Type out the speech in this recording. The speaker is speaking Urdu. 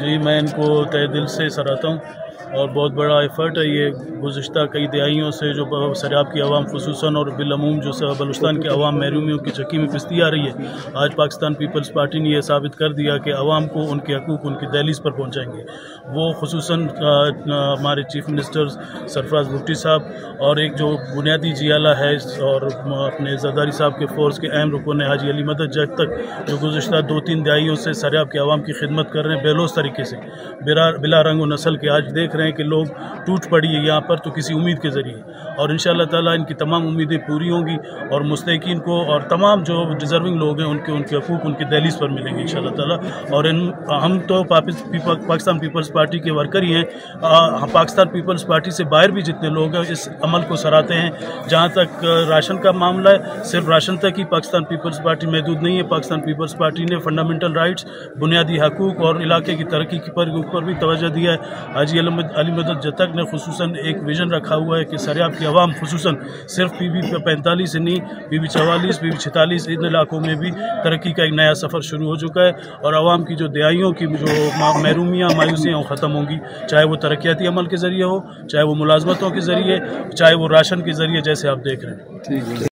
جی میں ان کو تہ دل سے سراہتا ہوں اور بہت بڑا ایفرٹ ہے یہ گزشتہ کئی دہائیوں سے جو سریاب کی عوام خصوصاً اور بالعموم جو بلوچستان کے عوام محرومیوں کی چکی میں پستی آ رہی ہے، آج پاکستان پیپلز پارٹی نے یہ ثابت کر دیا کہ عوام کو ان کے حقوق ان کی دہلیز پر پہنچائیں گے۔ وہ خصوصاً ہمارے چیف منسٹر سرفراز بھٹی صاحب اور ایک جو بنیادی جیالہ ہے اور اپنے زرداری صاحب کے فورس کے اہم رکن حاجی علی مدد جگ تک جو گزشتہ 2-3 دہائیوں سے سریاب کے عوام کی خدمت کر رہے ہیں بے لوث طریقے سے بلا رنگ و نسل کے، آج دیکھ رہے ہیں کہ لوگ ٹوٹ پڑی ہے یہاں پر تو کسی امید کے ذریعے، اور انشاءاللہ تعالیٰ ان کی تمام امیدیں پوری ہوں گی اور مستحقین کو اور تمام جو ڈیزرونگ لوگ ہیں ان کے حقوق ان کی دہلیز پر ملیں گے انشاءاللہ تعالیٰ۔ اور ہم تو پاکستان پیپلز پارٹی کے ورکر ہی ہیں، پاکستان پیپلز پارٹی سے باہر بھی جتنے لوگ ہیں اس عمل کو سراہتے ہیں۔ جہاں تک راشن کا معاملہ ہے، صرف راشن تک ہی پاکستان پیپلز پارٹی محدود نہیں ہے، پاکستان پیپلز پارٹی نے فنڈامنٹل رائٹس، بنیادی حقوق اور علاقے کی ترقی پر بھی توجہ دیا ہے۔ حاجی علی مدد جگ تک نے خصوصاً ایک ویژن رکھا ہوا ہے کہ سریاب کی عوام خصوصاً صرف پی بی 45 سے نہیں، پی بی 44، پی بی 46 ان علاقوں میں بھی ترقی کا ایک نیا سفر شروع ہو چکا ہے، اور عوام کی جو دہائیوں کی جو محرومیاں مایوسیاں وہ ختم ہوں گی، چاہے وہ ترقیاتی عمل کے ذریعے ہو، چاہے وہ ملازمتوں کے ذریعے، چاہے وہ راشن کے ذریعے، جیسے آپ دیکھ رہے ہیں۔